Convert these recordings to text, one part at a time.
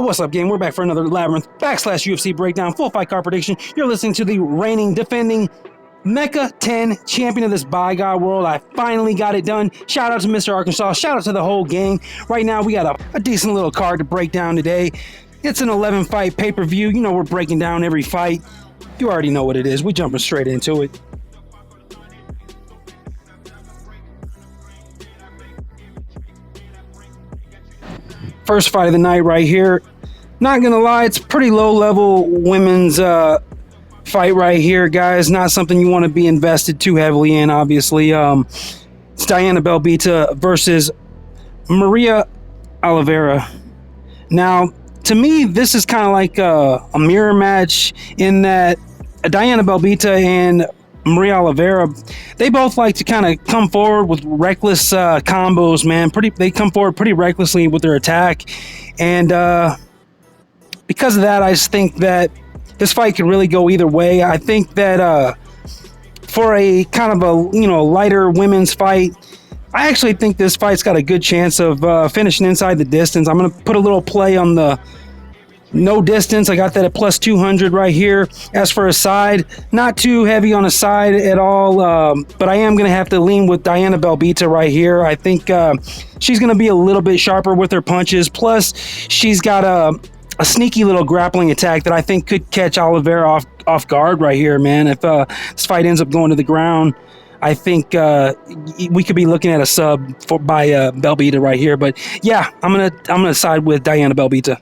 What's up, gang? We're back for another Labyrinth / UFC breakdown, full fight card prediction. You're listening to the reigning, defending Mecca 10 champion of this by God world. I finally got it done. Shout out to Mr. Arkansas. Shout out to the whole gang. Right now, we got a decent little card to break down today. It's an 11 fight pay-per-view. You know we're breaking down every fight. You already know what it is. We're jumping straight into it. First fight of the night right here. Not gonna lie, it's pretty low level women's fight right here, guys. Not something you want to be invested too heavily in, obviously. It's Diana Belbita versus Maria Oliveira. Now, to me, this is kind of like a mirror match in that Diana Belbita and Maria Oliveira, they both like to kind of come forward with reckless combos, man. They come forward pretty recklessly with their attack, and because of that, I just think that this fight could really go either way. I think that for a kind of a lighter women's fight, I actually think this fight's got a good chance of finishing inside the distance. I'm gonna put a little play on the no distance. I got that at plus 200 right here. As for a side, not too heavy on a side at all, but I am going to have to lean with Diana Belbita right here. I think she's going to be a little bit sharper with her punches. Plus, she's got a sneaky little grappling attack that I think could catch Oliveira off guard right here, man. If this fight ends up going to the ground, I think we could be looking at a sub by Belbita right here. But yeah, I'm gonna side with Diana Belbita.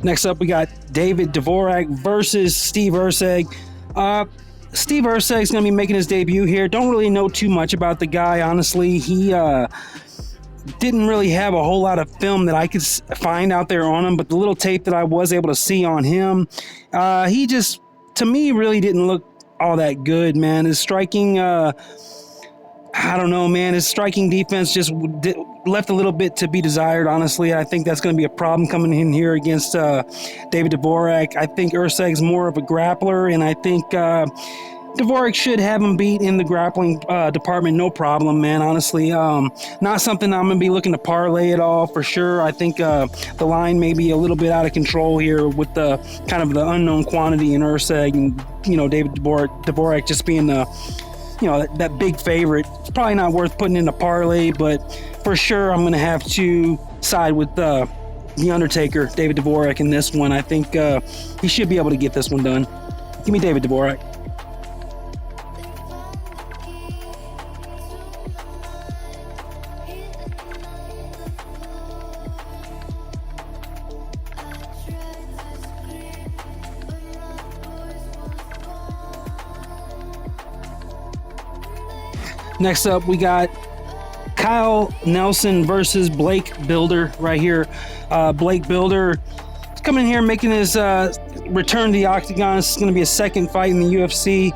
Next up, we got David Dvorak versus Steve Erceg. Steve Erceg is going to be making his debut here. Don't really know too much about the guy, honestly. He didn't really have a whole lot of film that I could find out there on him, but the little tape that I was able to see on him, he just, to me, really didn't look all that good, man. His striking, I don't know, man. His striking defense just left a little bit to be desired, honestly. I think that's going to be a problem coming in here against David Dvorak. I think Erceg's more of a grappler, and I think Dvorak should have him beat in the grappling department, no problem, man, honestly. Not something I'm going to be looking to parlay at all, for sure. I think the line may be a little bit out of control here with the kind of the unknown quantity in Erceg and, David Dvorak just being the that big favorite. It's probably not worth putting in a parlay, but for sure I'm going to have to side with the Undertaker, David Dvorak, in this one. I think he should be able to get this one done. Give me David Dvorak. Next up, we got Kyle Nelson versus Blake Bilder right here. Blake Bilder is coming in here making his return to the octagon. This is going to be his second fight in the UFC.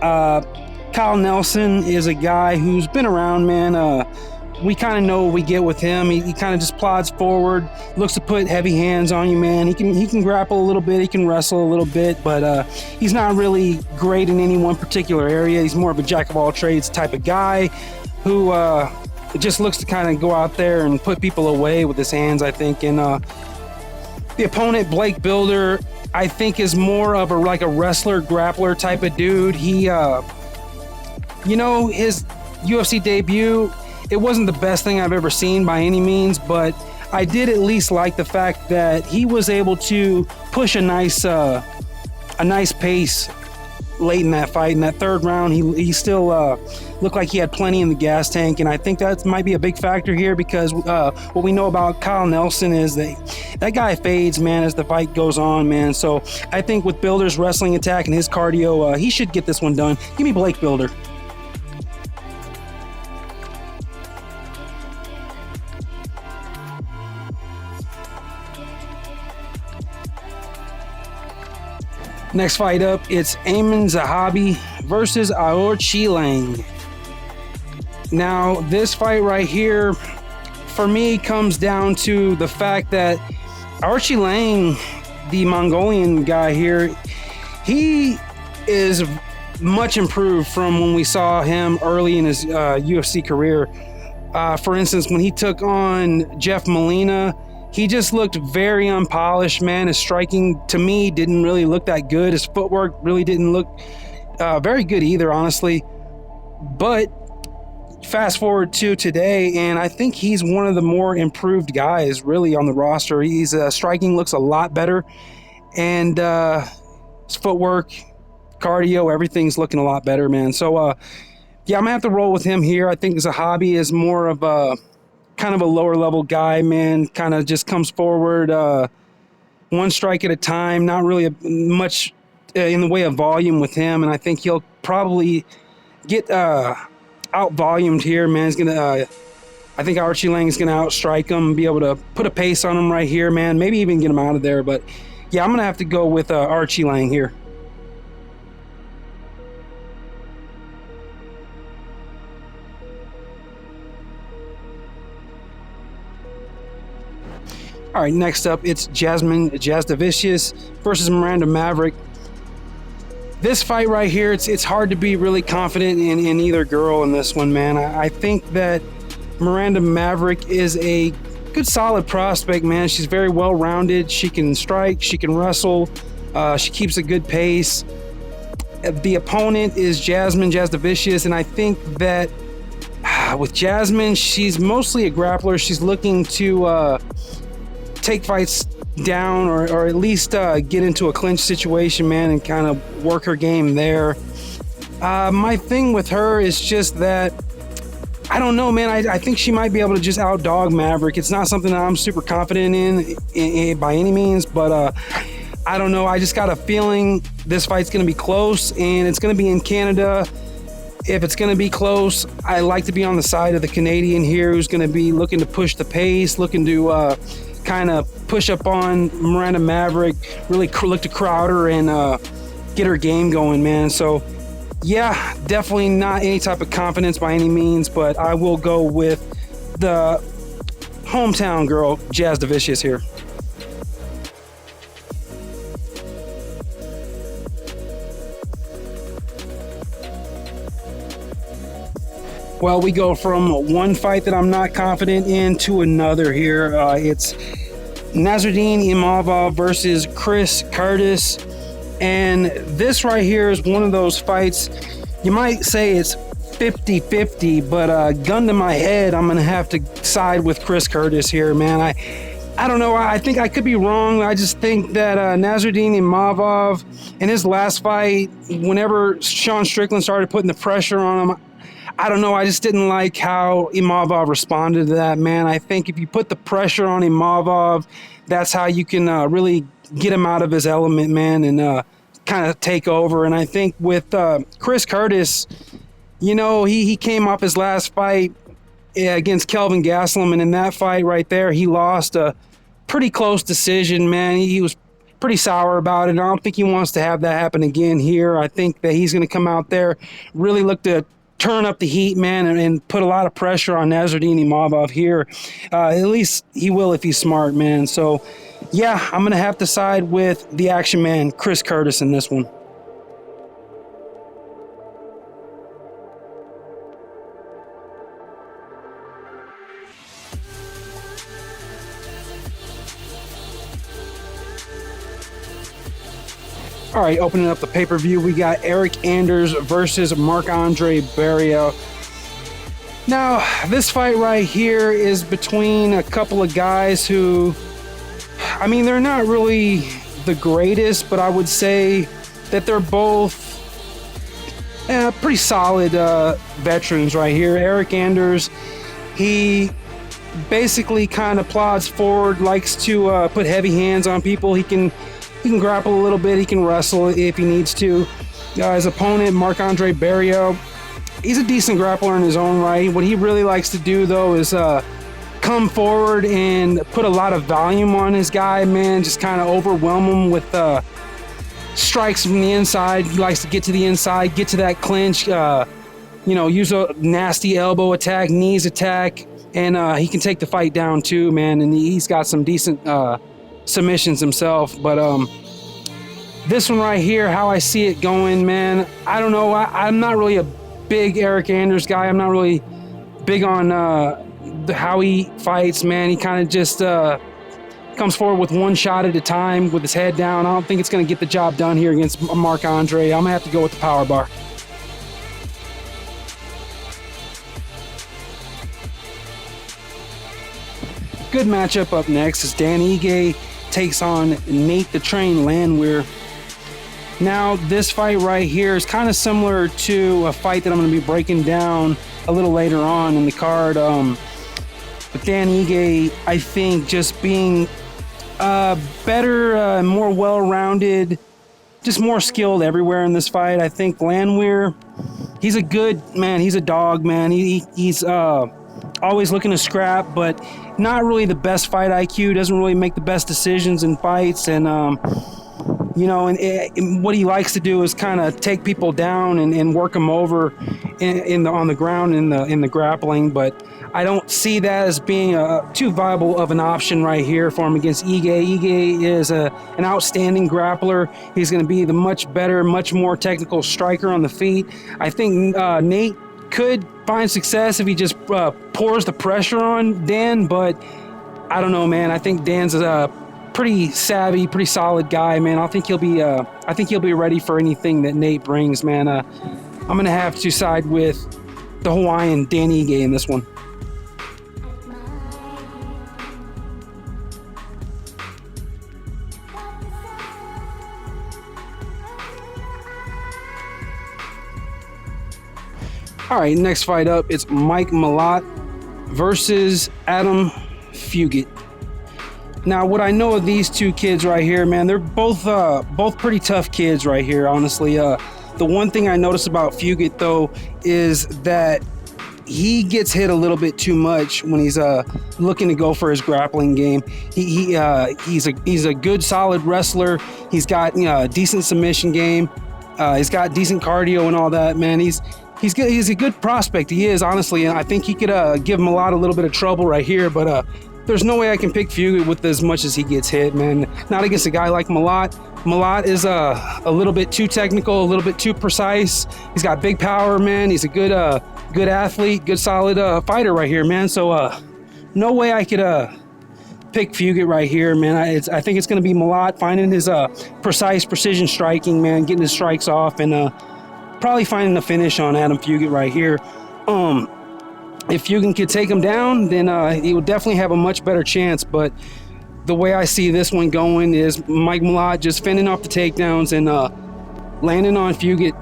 Kyle Nelson is a guy who's been around, man. We kind of know what we get with him. He kind of just plods forward, looks to put heavy hands on you, man. He can grapple a little bit, he can wrestle a little bit, but he's not really great in any one particular area. He's more of a jack of all trades type of guy who just looks to kind of go out there and put people away with his hands, I think. And the opponent, Blake Bilder, I think is more of a wrestler, grappler type of dude. He, his UFC debut, it wasn't the best thing I've ever seen by any means, but I did at least like the fact that he was able to push a nice pace late in that fight. In that third round, he still looked like he had plenty in the gas tank, and I think that might be a big factor here because what we know about Kyle Nelson is that guy fades, man, as the fight goes on, man. So I think with Bilder's wrestling attack and his cardio, he should get this one done. Give me Blake Bilder. Next fight up, it's Amin Zahabi versus Aorchi Lang. Now, this fight right here, for me, comes down to the fact that Archie Lang, the Mongolian guy here, he is much improved from when we saw him early in his UFC career. For instance, when he took on Jeff Molina, he just looked very unpolished, man. His striking, to me, didn't really look that good. His footwork really didn't look very good either, honestly. But fast forward to today, and I think he's one of the more improved guys, really, on the roster. His striking looks a lot better, and his footwork, cardio, everything's looking a lot better, man. So, yeah, I'm gonna have to roll with him here. I think Zahabi is more of a kind of a lower level guy, man. Kind of just comes forward one strike at a time. Not really much in the way of volume with him, and I think he'll probably get out volumed here, man. He's gonna. I think Archie Lang is gonna outstrike him, be able to put a pace on him right here, man. Maybe even get him out of there. But yeah, I'm gonna have to go with Archie Lang here. All right, next up, it's Jasmine Jasdavicius versus Miranda Maverick. This fight right here, it's hard to be really confident in either girl in this one, man. I think that Miranda Maverick is a good, solid prospect, man. She's very well-rounded. She can strike, she can wrestle, she keeps a good pace. The opponent is Jasmine Jasdavicius, and I think that with Jasmine, she's mostly a grappler. She's looking to take fights down or at least get into a clinch situation, man, and kind of work her game there. My thing with her is just that I don't know, man. I think she might be able to just outdog Maverick. It's not something that I'm super confident in by any means, but I don't know. I just got a feeling this fight's going to be close, and it's going to be in Canada. If it's going to be close, I like to be on the side of the Canadian here, who's going to be looking to push the pace, looking to kind of push up on Miranda Maverick, really look to crowd her and get her game going, man. So, yeah, definitely not any type of confidence by any means, but I will go with the hometown girl, Jasdavicius here. Well, we go from one fight that I'm not confident in to another here. It's Nasruddin Imavov versus Chris Curtis. And this right here is one of those fights, you might say it's 50-50, but gun to my head, I'm going to have to side with Chris Curtis here, man. I don't know. I think I could be wrong. I just think that Nasruddin Imavov, in his last fight, whenever Sean Strickland started putting the pressure on him, I don't know. I just didn't like how Imavov responded to that, man. I think if you put the pressure on Imavov, that's how you can really get him out of his element, man, and kind of take over. And I think with Chris Curtis, you know, he came off his last fight against Kelvin Gastelum, and in that fight right there, he lost a pretty close decision, man. He was pretty sour about it. I don't think he wants to have that happen again here. I think that he's going to come out there, really look to turn up the heat, man, and put a lot of pressure on Nasruddin Imavov here. At least he will if he's smart, man. So, yeah, I'm going to have to side with the action man, Chris Curtis, in this one. All right, opening up the pay-per-view, we got Eric Anders versus Marc-Andre Barriault. Now, this fight right here is between a couple of guys who, I mean, they're not really the greatest, but I would say that they're both pretty solid veterans right here. Eric Anders, he basically kind of plods forward, likes to put heavy hands on people. He can grapple a little bit. He can wrestle if he needs to. His opponent, Marc-Andre Barriault, he's a decent grappler in his own right. What he really likes to do, though, is come forward and put a lot of volume on his guy, man. Just kind of overwhelm him with strikes from the inside. He likes to get to the inside, get to that clinch, use a nasty elbow attack, knees attack, and he can take the fight down too, man. And he's got some decent submissions himself. But this one right here, how I see it going, man, I don't know. I'm not really a big Eric Anders guy. I'm not really big on how he fights, man. He kind of just comes forward with one shot at a time with his head down. I don't think it's going to get the job done here against Marc-Andre. I'm going to have to go with the power bar. Good matchup up next as Dan Ige takes on Nate the Train Landwehr. Now, this fight right here is kind of similar to a fight that I'm going to be breaking down a little later on in the card. But Dan Ige, I think, just being better, more well-rounded, just more skilled everywhere in this fight. I think Landwehr, he's a good man. He's a dog, man. He's always looking to scrap, but not really the best fight IQ. Doesn't really make the best decisions in fights, and you know, and what he likes to do is kind of take people down and work them over on the ground in the grappling. But I don't see that as being too viable of an option right here for him against Ige. Ige is an outstanding grappler. He's going to be the much better, much more technical striker on the feet. I think Nate could find success if he just pours the pressure on Dan, but I don't know, man. I think Dan's a pretty savvy, pretty solid guy, man. I think he'll be ready for anything that Nate brings, man. I'm gonna have to side with the Hawaiian Dan Ige in this one. All right, next fight up, it's Mike Malott versus Adam Fugit. Now, what I know of these two kids right here, man, they're both pretty tough kids right here, honestly. The one thing I notice about Fugit, though, is that he gets hit a little bit too much when he's looking to go for his grappling game. He's a good, solid wrestler. He's got a decent submission game. He's got decent cardio and all that, man. He's good. He's a good prospect. He is, honestly, and I think he could give him a little bit of trouble right here, but there's no way I can pick Fugit with as much as he gets hit, man. Not against a guy like Malott. Malott is a little bit too technical, a little bit too precise. He's got big power, man. He's a good athlete, good solid fighter right here, man. So no way I could pick Fugit right here, man. I think it's going to be Malott finding his precise precision striking, man, getting his strikes off, and probably finding the finish on Adam Fugit right here. If Fugit could take him down, then he would definitely have a much better chance. But the way I see this one going is Mike Malott just fending off the takedowns and landing on Fugit,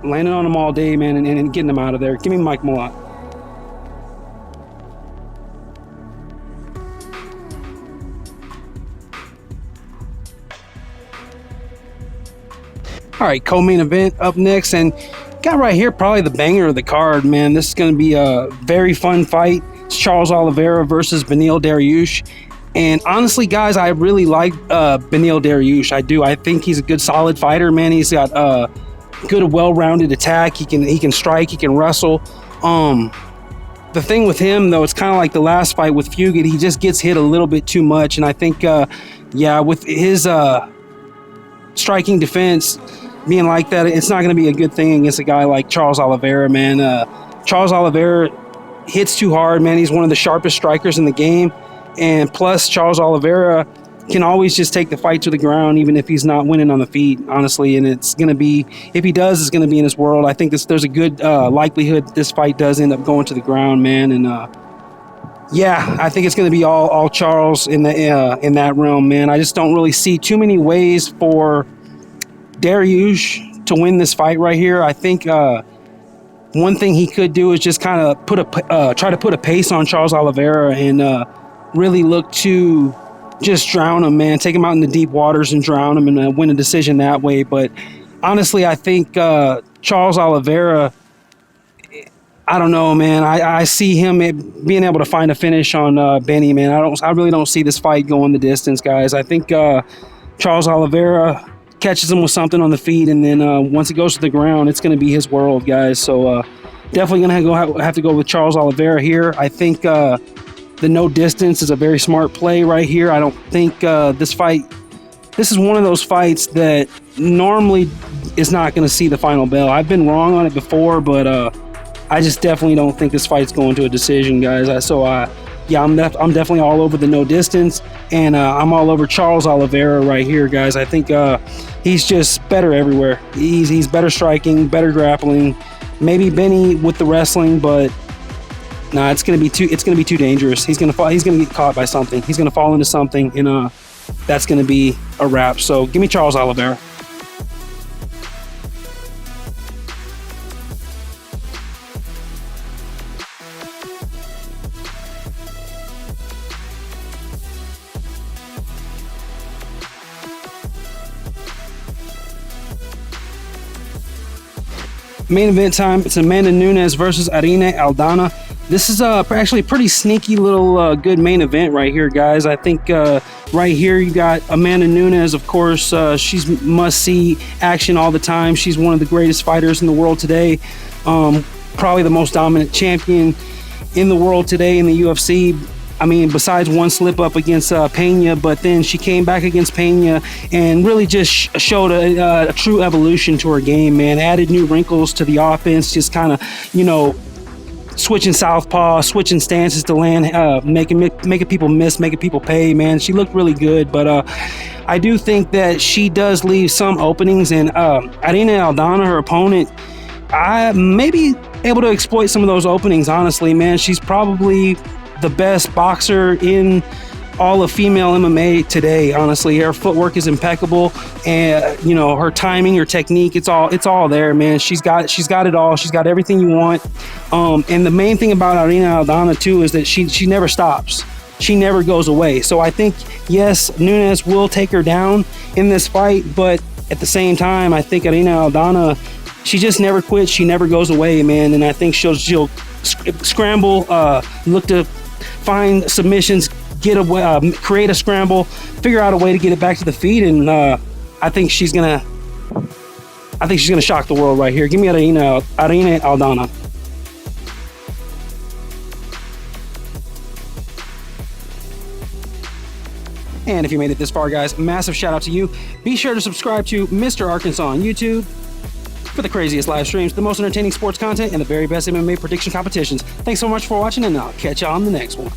landing on him all day, man, and getting him out of there. Give me Mike Malott. All right, co-main event up next, and got right here probably the banger of the card, man. This is going to be a very fun fight. It's Charles Oliveira versus Beneil Dariush. And honestly, guys, I really like Beneil Dariush. I do. I think he's a good, solid fighter, man. He's got good, well-rounded attack. He can strike. He can wrestle. The thing with him, though, it's kind of like the last fight with Fugit. He just gets hit a little bit too much. And I think, with his striking defense being like that, it's not going to be a good thing against a guy like Charles Oliveira, man. Charles Oliveira hits too hard, man. He's one of the sharpest strikers in the game. And plus, Charles Oliveira can always just take the fight to the ground, even if he's not winning on the feet, honestly. And it's going to be, if he does, it's going to be in his world. I think there's a good likelihood this fight does end up going to the ground, man. And I think it's going to be all Charles in that realm, man. I just don't really see too many ways for Dariush to win this fight right here. I think one thing he could do is just kind of try to put a pace on Charles Oliveira and really look to just drown him, man. Take him out in the deep waters and drown him and win a decision that way. But honestly, I think Charles Oliveira, I don't know, man. I see him being able to find a finish on Benny, man. I really don't see this fight going the distance, guys. I think Charles Oliveira catches him with something on the feet, and then once it goes to the ground, it's going to be his world, guys. So definitely going to have to go with Charles Oliveira here. I think the the no distance is a very smart play right here. I don't think this is one of those fights that normally is not going to see the final bell. I've been wrong on it before, but I just definitely don't think this fight's going to a decision, guys. Yeah, I'm definitely all over the no distance, and I'm all over Charles Oliveira right here, guys. I think he's just better everywhere. He's better striking, better grappling. Maybe Benny with the wrestling, but nah, it's gonna be too dangerous. He's gonna get caught by something. He's gonna fall into something, and that's gonna be a wrap. So give me Charles Oliveira. Main event time. It's Amanda Nunes versus Irene Aldana. This is actually a pretty sneaky little good main event right here, guys. I think right here you got Amanda Nunes. Of course, she's must-see action all the time. She's one of the greatest fighters in the world today. Probably the most dominant champion in the world today in the UFC. I mean, besides one slip up against Pena, but then she came back against Pena and really just showed a true evolution to her game, man. Added new wrinkles to the offense, just kind of, switching southpaw, switching stances to land, making people miss, making people pay, man. She looked really good, but I do think that she does leave some openings, and Irene Aldana, her opponent, I may be able to exploit some of those openings, honestly, man. She's probably the best boxer in all of female MMA today, honestly. Her footwork is impeccable, and her timing, her technique, it's all there, man. She's got it all. She's got everything you want. And the main thing about Irene Aldana too is that she never stops. She never goes away. So I think, yes, Nunes will take her down in this fight, but at the same time, I think Irene Aldana, she just never quits. She never goes away, man. And I think she'll scramble, look to find submissions, get away, create a scramble, figure out a way to get it back to the feet, and I think she's gonna shock the world right here. Give me Irene Aldana. And if you made it this far, guys, massive shout out to you. Be sure to subscribe to Mr. Arkansas on YouTube for the craziest live streams, the most entertaining sports content, and the very best MMA prediction competitions. Thanks so much for watching, and I'll catch y'all on the next one.